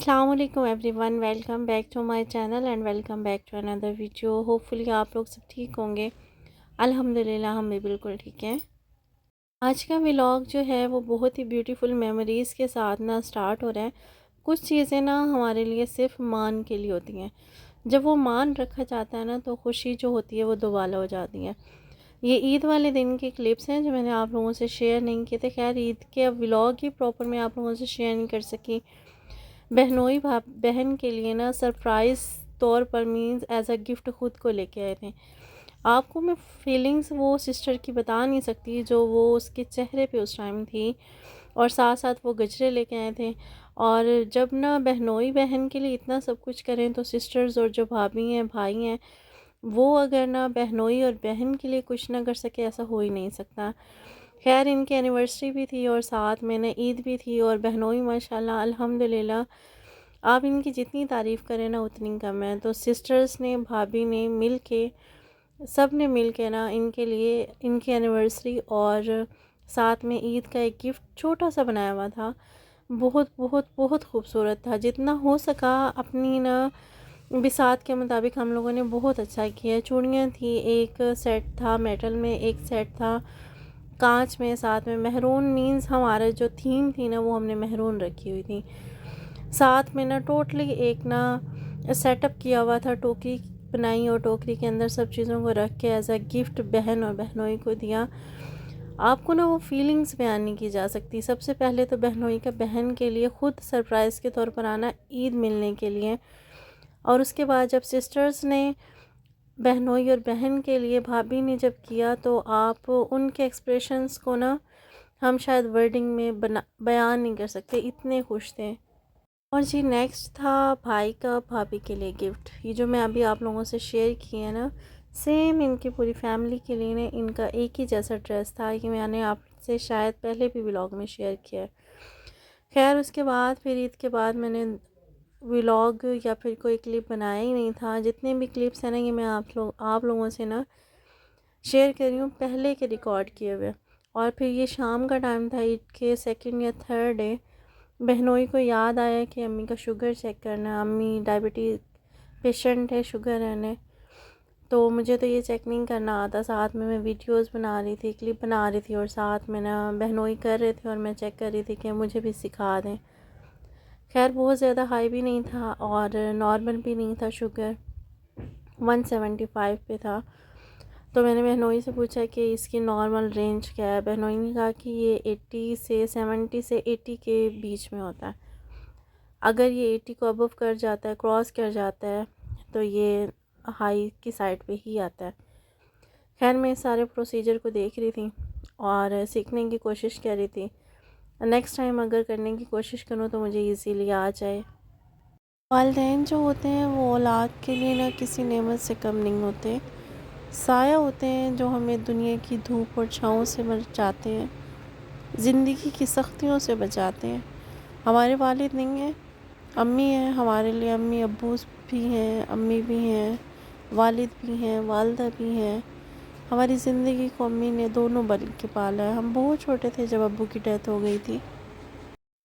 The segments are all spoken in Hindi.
अस्सलाम वालेकुम everyone, welcome back to my channel and welcome back to another video. Hopefully आप लोग सब ठीक होंगे। अल्हम्दुलिल्लाह हम भी बिल्कुल ठीक हैं। आज का व्लॉग जो है वो बहुत ही ब्यूटीफुल मेमोरीज़ के साथ ना स्टार्ट हो रहा है। कुछ चीज़ें ना हमारे लिए सिर्फ मान के लिए होती हैं। जब वो मान रखा जाता है ना तो खुशी जो होती है वो दोबाला हो जाती है। ये ईद वाले दिन के क्लिप्स हैं जो मैंने आप लोगों से शेयर नहीं किए थे। खैर ईद के अब व्लॉग ही प्रॉपर मैं आप लोगों से शेयर नहीं कर सकी। बहनोई बहन के लिए ना सरप्राइज़ तौर पर मीन्स एज अ गिफ्ट ख़ुद को लेके आए थे। आपको मैं फीलिंग्स वो सिस्टर की बता नहीं सकती जो वो उसके चेहरे पे उस टाइम थी। और साथ साथ वो गजरे लेके आए थे। और जब ना बहनोई बहन के लिए इतना सब कुछ करें तो सिस्टर्स और जो भाभी हैं भाई हैं वो अगर ना बहनोई और बहन के लिए कुछ ना कर सके ऐसा हो ही नहीं सकता। खैर इनकी एनिवर्सरी भी थी और साथ में ना ईद भी थी और बहनोई माशाल्लाह अल्हम्दुलिल्लाह आप इनकी जितनी तारीफ़ करें ना उतनी कम है। तो सिस्टर्स ने भाभी ने मिल के सब ने मिल के ना इनके लिए इनकी एनिवर्सरी और साथ में ईद का एक गिफ्ट छोटा सा बनाया हुआ था। बहुत बहुत बहुत खूबसूरत था। जितना हो सका अपनी ना बिसात के मुताबिक हम लोगों ने बहुत अच्छा किया। चूड़ियाँ थी, एक सेट था मेटल में, एक सेट था कांच में, साथ में मेहरून मीन्स हमारा जो थीम थी ना वो हमने मेहरून रखी हुई थी। साथ में ना टोटली एक ना सेटअप किया हुआ था, टोकरी बनाई और टोकरी के अंदर सब चीज़ों को रख के एज अ गिफ्ट बहन और बहनोई को दिया। आपको ना वो फीलिंग्स बयान नहीं की जा सकती। सबसे पहले तो बहनोई का बहन के लिए ख़ुद सरप्राइज़ के तौर पर आना ईद मिलने के लिए, और उसके बाद जब सिस्टर्स ने बहनोई और बहन के लिए भाभी ने जब किया तो आप उनके एक्सप्रेशंस को ना हम शायद वर्डिंग में बयान नहीं कर सकते, इतने खुश थे। और जी नेक्स्ट था भाई का भाभी के लिए गिफ्ट। ये जो मैं अभी आप लोगों से शेयर किए है ना सेम इनकी पूरी फैमिली के लिए ने इनका एक ही जैसा ड्रेस था। ये मैंने आपसे शायद पहले भी व्लॉग में शेयर किया है। खैर उसके बाद फिर ईद के बाद मैंने व्लॉग या फिर कोई क्लिप बनाया ही नहीं था। जितने भी क्लिप्स हैं ना ये मैं आप लोगों से ना शेयर कर रही हूँ पहले के रिकॉर्ड किए हुए। और फिर ये शाम का टाइम था ईद के सेकंड या थर्ड डे। बहनोई को याद आया कि अम्मी का शुगर चेक करना है, अम्मी डायबिटीज़ पेशेंट है, शुगर है ने। तो मुझे तो ये चेक नहीं करना आता। साथ में मैं वीडियोस बना रही थी, क्लिप बना रही थी और साथ में ना बहनोई कर रहे थे और मैं चेक कर रही थी कि मुझे भी सिखा दें। खैर बहुत ज़्यादा हाई भी नहीं था और नॉर्मल भी नहीं था, शुगर 175 पे था। तो मैंने बहनोई से पूछा कि इसकी नॉर्मल रेंज क्या है। बहनोई ने कहा कि ये 80 से 70 से 80 के बीच में होता है। अगर ये 80 को अबव कर जाता है, क्रॉस कर जाता है तो ये हाई की साइड पे ही आता है। खैर मैं इस सारे प्रोसीजर को देख रही थी और सीखने की कोशिश कर रही थी। नेक्स्ट टाइम अगर करने की कोशिश करूँ तो मुझे इजीली आ जाए। वालिदैन जो होते हैं वो औलाद के लिए ना किसी नेमत से कम नहीं होते। साया होते हैं जो हमें दुनिया की धूप और छाँव से बचाते हैं, ज़िंदगी की सख्तियों से बचाते हैं। हमारे वालिद नहीं हैं, अम्मी हैं हमारे लिए। अम्मी अब्बू भी हैं, अम्मी भी हैं, वालिद भी हैं, वालदा भी हैं। हमारी ज़िंदगी को अम्मी ने दोनों बन के पाला है। हम बहुत छोटे थे जब अब्बू की डेथ हो गई थी।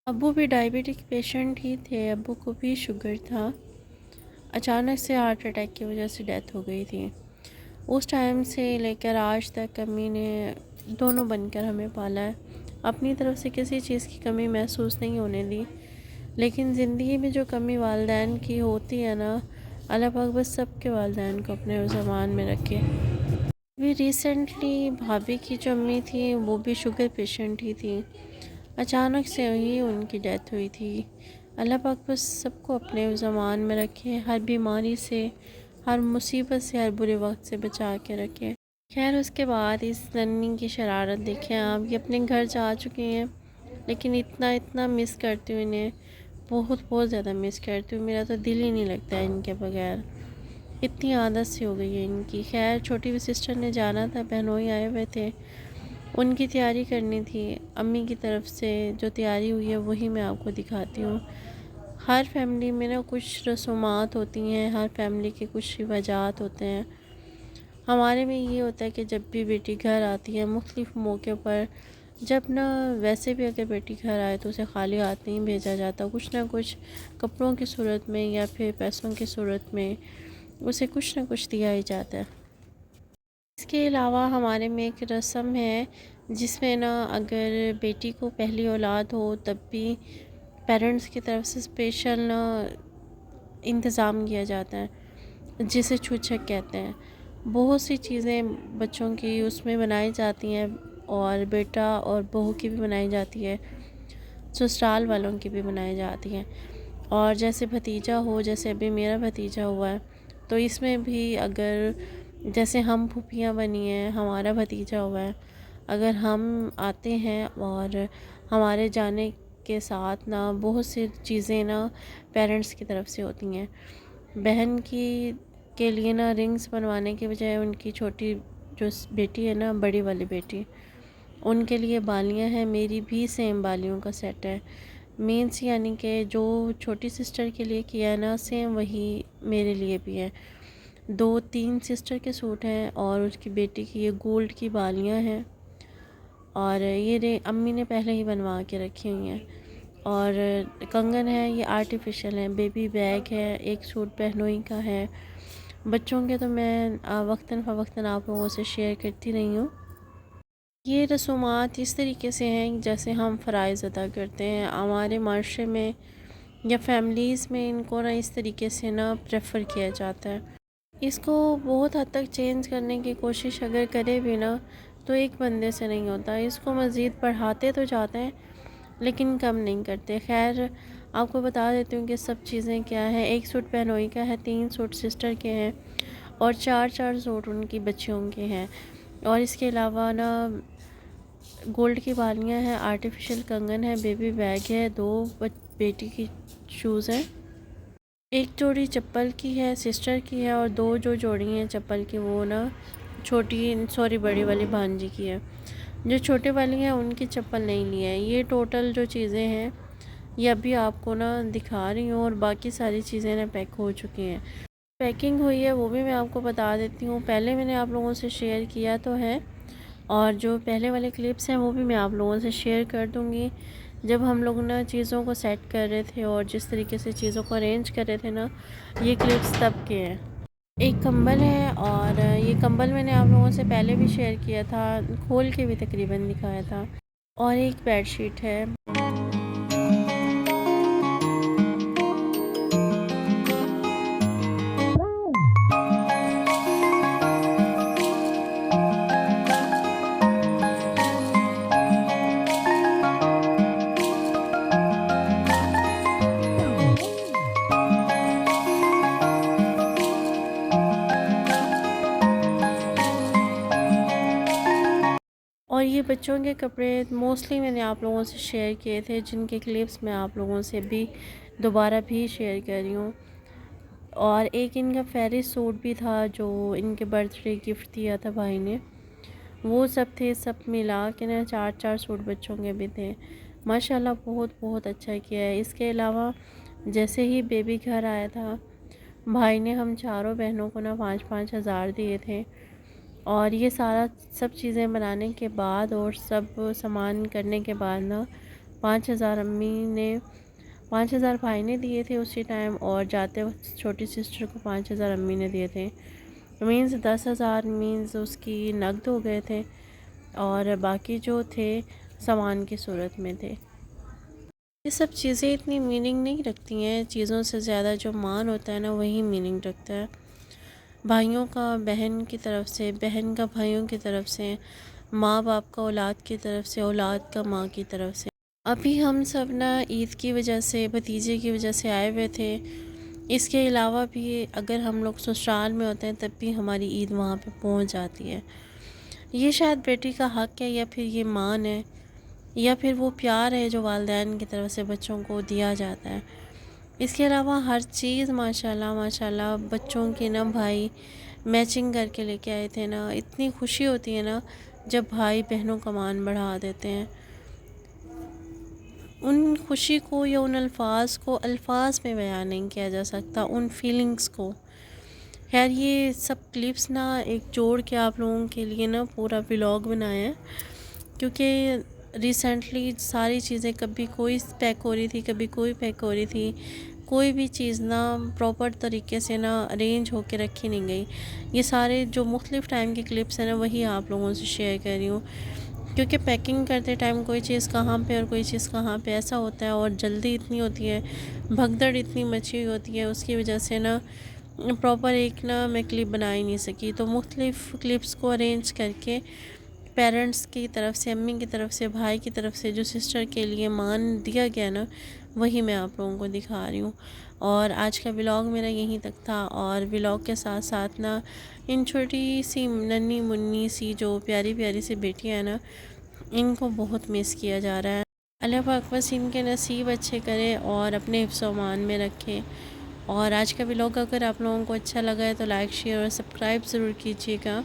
अब्बू भी डायबिटिक पेशेंट ही थे, अब्बू को भी शुगर था। अचानक से हार्ट अटैक की वजह से डेथ हो गई थी। उस टाइम से लेकर आज तक अम्मी ने दोनों बनकर हमें पाला है। अपनी तरफ से किसी चीज़ की कमी महसूस नहीं होने दी। लेकिन ज़िंदगी में जो कमी वालिदैन की होती है ना, अल्लाह पाक बस सबके वालिदैन को अपने ज़मान में रखे। अभी रिसेंटली भाभी की जो अम्मी थी वो भी शुगर पेशेंट ही थी। अचानक से ही उनकी डेथ हुई थी। अल्लाह पाक बस सबको अपने ज़मान में रखे, हर बीमारी से, हर मुसीबत से, हर बुरे वक्त से बचा के रखे। खैर उसके बाद इस नन्ही की शरारत देखें आप, ये अपने घर जा चुकी हैं लेकिन इतना इतना मिस करती हूँ इन्हें, बहुत बहुत ज़्यादा मिस करती हूँ। मेरा तो दिल ही नहीं लगता है इनके बगैर, इतनी आदत सी हो गई है इनकी। खैर छोटी भी सिस्टर ने जाना था, बहनोई आए हुए थे, उनकी तैयारी करनी थी। अम्मी की तरफ से जो तैयारी हुई है वही मैं आपको दिखाती हूँ। हर फैमिली में ना कुछ रसूमात होती हैं, हर फैमिली के कुछ रिवाजात होते हैं। हमारे में ये होता है कि जब भी बेटी घर आती है मुख्तलिफ़ मौक़े पर जब ना वैसे भी अगर बेटी घर आए तो उसे खाली हाथ नहीं भेजा जाता, कुछ ना कुछ कपड़ों की सूरत में या फिर पैसों की सूरत में उसे कुछ ना कुछ दिया ही जाता है। इसके अलावा हमारे में एक रस्म है जिसमें ना अगर बेटी को पहली औलाद हो तब भी पेरेंट्स की तरफ से स्पेशल ना इंतज़ाम किया जाता है जिसे छूछक कहते हैं। बहुत सी चीज़ें बच्चों की उसमें बनाई जाती हैं और बेटा और बहू की भी बनाई जाती है, ससुराल वालों की भी बनाई जाती हैं। और जैसे भतीजा हो, जैसे अभी मेरा भतीजा हुआ है, तो इसमें भी अगर जैसे हम फूफियाँ बनी हैं, हमारा भतीजा हुआ है, अगर हम आते हैं और हमारे जाने के साथ ना बहुत सी चीज़ें ना पेरेंट्स की तरफ से होती हैं। बहन की के लिए ना रिंग्स बनवाने के बजाय उनकी छोटी जो बेटी है ना, बड़ी वाली बेटी, उनके लिए बालियां हैं। मेरी भी सेम बालियों का सेट है। मीन्स यानी कि जो छोटी सिस्टर के लिए किया है ना, सेम वही मेरे लिए भी है। 2-3 सिस्टर के सूट हैं और उसकी बेटी की ये गोल्ड की बालियां हैं और ये अम्मी ने पहले ही बनवा के रखी हुई हैं। और कंगन है, ये आर्टिफिशियल है। बेबी बैग है, एक सूट बहनोई का है। बच्चों के तो मैं वक्तन फ़वक्तन आप लोगों से शेयर करती रही हूँ। ये रसूमात इस तरीके से हैं जैसे हम फ़राइज़ अदा करते हैं हमारे माशरे में या फैमिलीज़ में। इनको ना इस तरीके से ना प्रेफर किया जाता है। इसको बहुत हद तक चेंज करने की कोशिश अगर करे भी ना तो एक बंदे से नहीं होता। इसको मज़ीद बढ़ाते तो जाते हैं लेकिन कम नहीं करते। खैर, आपको बता देती हूँ कि सब चीज़ें क्या है। एक सूट बहनोई का है, 3 सूट सिस्टर के हैं और 4-4 सूट उनकी बच्चियों के हैं। और इसके अलावा ना गोल्ड की बालियाँ हैं, आर्टिफिशियल कंगन है, बेबी बैग है, 2 बेटी की शूज़ हैं, एक जोड़ी चप्पल की है सिस्टर की है और 2 जो जोड़ी हैं चप्पल की वो ना बड़ी वाली भांजी की है। जो छोटे वाली हैं उनकी चप्पल नहीं ली है। ये टोटल जो चीज़ें हैं ये अभी आपको ना दिखा रही हूँ और बाकी सारी चीज़ें ना पैक हो चुकी हैं। पैकिंग हुई है वो भी मैं आपको बता देती हूँ। पहले मैंने आप लोगों से शेयर किया तो है और जो पहले वाले क्लिप्स हैं वो भी मैं आप लोगों से शेयर कर दूँगी। जब हम लोग ना चीज़ों को सेट कर रहे थे और जिस तरीके से चीज़ों को अरेंज कर रहे थे ना, ये क्लिप्स तब के हैं। एक कंबल है और ये कंबल मैंने आप लोगों से पहले भी शेयर किया था, खोल के भी तकरीबन दिखाया था। और एक बेडशीट है। और ये बच्चों के कपड़े मोस्टली मैंने आप लोगों से शेयर किए थे, जिनके क्लिप्स मैं आप लोगों से भी दोबारा भी शेयर कर रही हूँ। और एक इनका फेरी सूट भी था जो इनके बर्थडे गिफ्ट दिया था भाई ने, वो सब थे। सब मिला के ना 4-4 सूट बच्चों के भी थे। माशाल्लाह बहुत बहुत अच्छा किया है। इसके अलावा जैसे ही बेबी घर आया था, भाई ने हम चारों बहनों को ना 5-5 हज़ार दिए थे। और ये सारा सब चीज़ें बनाने के बाद और सब सामान करने के बाद ना 5,000 अम्मी ने, 5,000 भाई ने दिए थे उसी टाइम और जाते वक्त छोटी सिस्टर को 5,000 अम्मी ने दिए थे। मीन्स 10,000 मीन्स उसकी नकद हो गए थे और बाकी जो थे सामान की सूरत में थे। ये सब चीज़ें इतनी मीनिंग नहीं रखती हैं, चीज़ों से ज़्यादा जो मान होता है ना वही मीनिंग रखता है। भाइयों का बहन की तरफ से, बहन का भाइयों की तरफ से, माँ बाप का औलाद की तरफ से, औलाद का माँ की तरफ से। अभी हम सब ना ईद की वजह से, भतीजे की वजह से आए हुए थे। इसके अलावा भी अगर हम लोग ससुराल में होते हैं तब भी हमारी ईद वहाँ पे पहुँच जाती है। ये शायद बेटी का हक़ है या फिर ये मान है या फिर वो प्यार है जो वालिदैन की तरफ से बच्चों को दिया जाता है। इसके अलावा हर चीज़ माशाल्लाह माशाल्लाह बच्चों के ना भाई मैचिंग करके लेके आए थे ना। इतनी खुशी होती है ना जब भाई बहनों का मान बढ़ा देते हैं। उन खुशी को या उन अल्फाज को अल्फाज में बयान नहीं किया जा सकता, उन फीलिंग्स को। खैर, ये सब क्लिप्स ना एक जोड़ के आप लोगों के लिए ना पूरा व्लॉग बनाया है, क्योंकि रिसेंटली सारी चीज़ें कभी कोई पैक हो रही थी, कभी कोई पैक हो रही थी। कोई भी चीज़ ना प्रॉपर तरीके से ना अरेंज होके रखी नहीं गई। ये सारे जो मुख्तलिफ़ टाइम के क्लिप्स हैं ना, वही आप लोगों से शेयर कर रही हूँ। क्योंकि पैकिंग करते टाइम कोई चीज़ कहाँ पे और कोई चीज़ कहाँ पे ऐसा होता है, और जल्दी इतनी होती है, भगदड़ इतनी मची हुई होती है, उसकी वजह से ना प्रॉपर एक ना मैं क्लिप बना ही नहीं सकी। तो मुख्तलिफ़ क्लिप्स को अरेंज करके पेरेंट्स की तरफ से, अम्मी की तरफ से, भाई की तरफ से जो सिस्टर के लिए मान दिया गया ना, वही मैं आप लोगों को दिखा रही हूँ। और आज का व्लॉग मेरा यहीं तक था। और व्लॉग के साथ साथ ना इन छोटी सी नन्ही मुन्नी सी जो प्यारी प्यारी सी बेटियाँ हैं ना, इनको बहुत मिस किया जा रहा है। अल्लाह पाक बस इनके नसीब अच्छे करे और अपने हिफ्ज़ व अमान में रखे। और आज का व्लॉग अगर आप लोगों को अच्छा लगा है तो लाइक, शेयर और सब्सक्राइब ज़रूर कीजिएगा।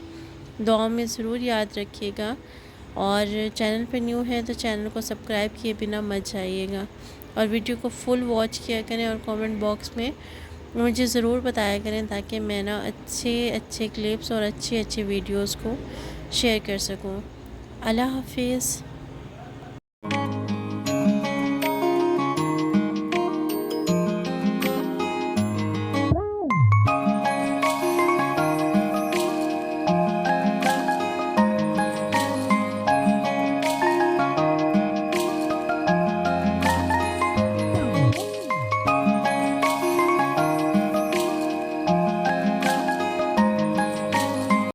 दुआ में ज़रूर याद रखिएगा। और चैनल पे न्यू है तो चैनल को सब्सक्राइब किए बिना मत जाइएगा। और वीडियो को फुल वॉच किया करें और कमेंट बॉक्स में मुझे ज़रूर बताया करें, ताकि मैं ना अच्छे अच्छे क्लिप्स और अच्छे अच्छे वीडियोस को शेयर कर सकूं। अल्लाह हाफिज़।